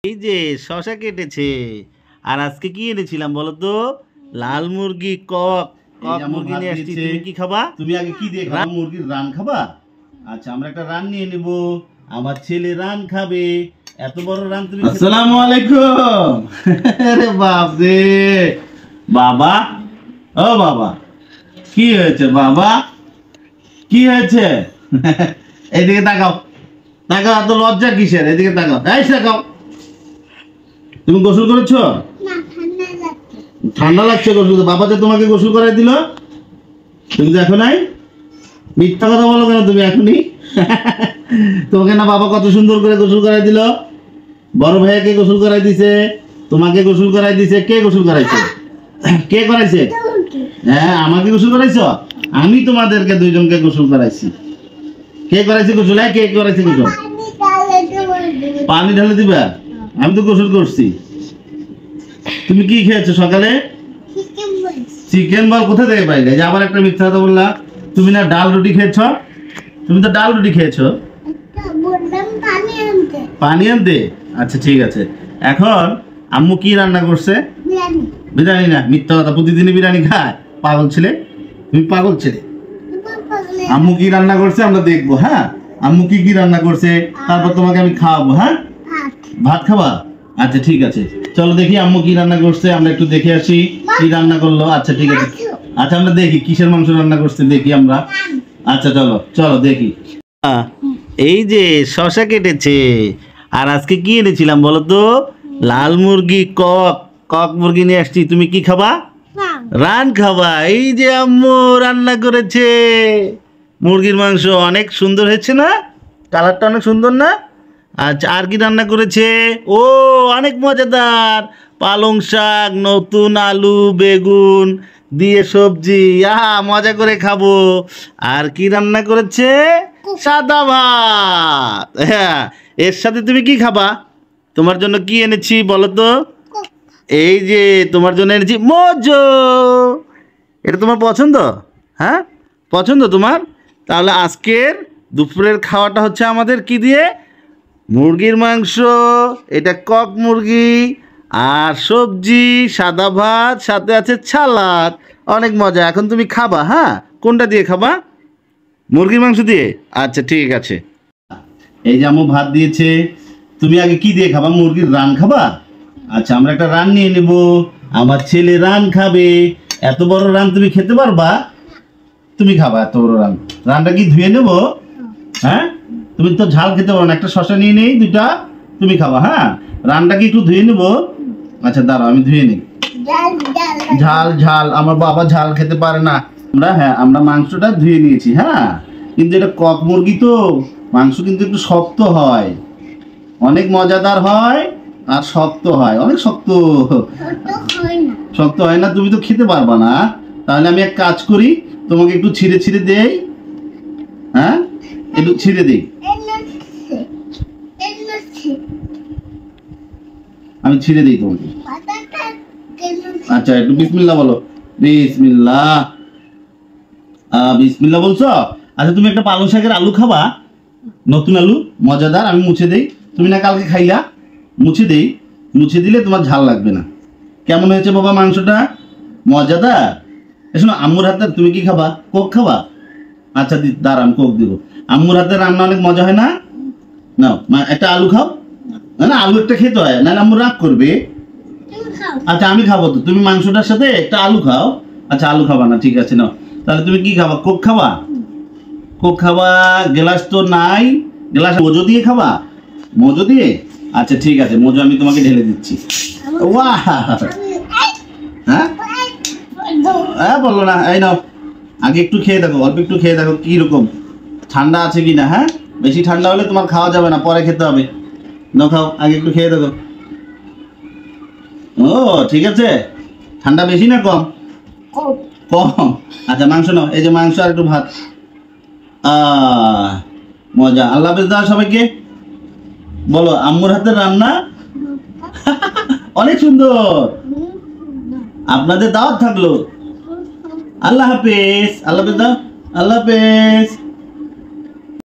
এই যে শশা কেটেছে আর আজকে কি এনেছিলাম বলো তো? লাল মুরগি, কক মুরগি নিয়ে আসছি। তুমি কি খাবা? তুমি আগে কি দিয়ে খাবা? মুরগির রান খাবা? আচ্ছা, আমরা একটা রান নিয়ে নেব। আমার ছেলে রান খাবে। এত বড় রান তুমি। আসসালামু আলাইকুম। আরে বাপ রে বাবা, ও বাবা, কি হয়েছে বাবা? কি হয়েছে? এইদিকে তাকাও, তাকাও। এত লজ্জা কিসের? এদিকে তাকাও, এই তাকাও। তুমি গোসল করেছো? ঠান্ডা লাগছে গোসল? বাবা যে তোমাকে গোসল করাই দিল, তুমি দেখো নাই? মিথ্যা কথা বলো কেন তুমি এখনই? তোমাকে না বাবা কত সুন্দর করে গোসল করাই দিল। বড় ভাইয়াকে গোসল করাই দিছে, তোমাকে গোসল করাই দিছে। কে গোসল করাইছে? কে করাইছে? হ্যাঁ, আমাকে গোসল করাইছো। আমি তোমাদেরকে দুইজনকে গোসল করাইছি। কে করাইছে গোসল? কে করাইছে গোসল? পানি ঢালে দিবা? আমি তো গোসল করছি। তুমি কি খেয়েছো সকালে? চিকেন বল। কোথা থেকে পাইলে? যে আবার একটা মিথ্যা কথা বললা। তুমি না ডাল রুটি খেয়েছো? তুমি তো ডাল রুটি খেয়েছো। পানি আনতে? আচ্ছা ঠিক আছে। এখন আম্মু কি রান্না করছে? বিরিয়ানি না, মিথ্যা কথা। প্রতিদিনই বিরিয়ানি খায়? পাগল ছেলে, তুমি পাগল ছেলে। আম্মু কি রান্না করছে আমরা দেখবো। হ্যাঁ, আম্মু কি কি রান্না করছে, তারপর তোমাকে আমি খাওয়াবো। হ্যাঁ, ভাত খাবা? আচ্ছা ঠিক আছে, চলো দেখি আম্মু কি রান্না করছে। আমরা একটু দেখে আসি কি রান্না করলো। আচ্ছা ঠিক আছে। আচ্ছা আমরা দেখি কিসের মাংস রান্না করছে, দেখি আমরা। আচ্ছা চলো চলো দেখি। এই যে শশা কেটেছে আর আজকে কি এনেছিলাম বলো তো? লাল মুরগি, কক মুরগি নিয়ে আসছি। তুমি কি খাবা? রান খাবা। এই যে আম্মু রান্না করেছে মুরগির মাংস। অনেক সুন্দর হয়েছে না? কালারটা অনেক সুন্দর না? আচ্ছা, আর কি রান্না করেছে? ও অনেক মজাদার। পালং শাক, নতুন আলু, বেগুন দিয়ে সবজি। মজা করে খাবো। আর কি রান্না করেছে? সাদা ভাত। হ্যাঁ, এর সাথে তুমি কি খাবা? তোমার জন্য কি এনেছি বলো তো? এই যে তোমার জন্য এনেছি মোজো। এটা তোমার পছন্দ? হ্যাঁ, পছন্দ তোমার? তাহলে আজকের দুপুরের খাওয়াটা হচ্ছে আমাদের কি দিয়ে? মুরগির মাংস, এটা কক মুরগি, আর সবজি, সাদা ভাত, সাথে আছে সালাদ। অনেক মজা। এখন তুমি খাবা। হ্যাঁ, কোনটা দিয়ে খাবা? মুরগির মাংস দিয়ে? আচ্ছা ঠিক আছে। এই যে আম্মু ভাত দিয়েছে। তুমি আগে কি দিয়ে খাবা? মুরগির রান খাবা? আচ্ছা, আমরা একটা রান নিয়ে নেব। আমার ছেলে রান খাবে। এত বড় রান তুমি খেতে পারবা? তুমি খাবা এত বড় রান? রানটা কি ধুয়ে নেব? হ্যাঁ, তুমি তো ঝাল খেতে পারো না। একটা শশা নিয়ে নেই, দুটা তুমি খাবা। হ্যাঁ, রানটা কি একটু ধুয়ে নেব? আচ্ছা দাঁড়াও, আমি ধুয়ে নিই। ঝাল ঝাল, আমার বাবা ঝাল খেতে পারে না। আমরা মাংসটা ধুয়ে নিয়েছি। হ্যাঁ, কিন্তু এটা কক মুরগি তো মাংস কিন্তু একটু শক্ত হয়, অনেক মজাদার হয় আর শক্ত হয়, অনেক শক্ত। শক্ত হয় না? তুমি তো খেতে পারবা না। তাহলে আমি এক কাজ করি, তোমাকে একটু ছিঁড়ে ছিঁড়ে দেই। হ্যাঁ, একটু ছিঁড়ে দিই। আমি ছিঁড়ে দিই তোমাকে। আচ্ছা, একটু বিসমিল্লাহ বলো। বিসমিল্লাহ। বিসমিল্লাহ বলছো? আচ্ছা, তুমি একটা পালং শাকের আলু খাবা? নতুন আলু, মজাদার। আমি মুছে দেই। তুমি না কালকে খাইলা? মুছে দেই। মুছে দিলে তোমার ঝাল লাগবে না। কেমন হয়েছে বাবা মাংসটা? মজাদার। শোনো, আম্মুর হাতে তুমি কি খাবা? কোক খাবা? আচ্ছা দাঁড়া, আমি কোক দিব। আম্মুর হাতে রান্না অনেক মজা হয় না? নাও একটা আলু খাও। না না, আলু একটা খেতে হয় না, আম্মু রাগ করবে। আচ্ছা আমি খাবো তো, তুমি মাংসটার সাথে একটা আলু খাও। আচ্ছা আলু খাবা না, ঠিক আছে নাও। তাহলে তুমি কি খাবা? কোক খাবা? কোক খাবা? গ্লাস তো নাই। গ্লাস মোজো দিয়ে খাবা? মোজো দিয়ে? আচ্ছা ঠিক আছে, মোজো আমি তোমাকে ঢেলে দিচ্ছি। ওয়াহ, হ্যাঁ হ্যাঁ বললো না। এই নাও, আগে একটু খেয়ে দেখো, অল্প একটু খেয়ে দেখো কি রকম ঠান্ডা আছে কিনা। হ্যাঁ, বেশি ঠান্ডা হলে তোমার খাওয়া যাবে না, পরে খেতে হবে। নাও খাও, আগে একটু খেয়ে দেখো। ও ঠিক আছে। ঠান্ডা বেশি না কম? কম। আচ্ছা মাংস নাও। এই যে মাংস আর একটু ভাত। মজা। আল্লাহ হাফেজ দাও সবাইকে। বলো আম্মুর হাতের রান্না অনেক সুন্দর। আপনাদের দাওয়াত থাকলো। আল্লাহ হাফেজ। আল্লাহ হাফেজ দাও। আল্লাহ হাফেজ।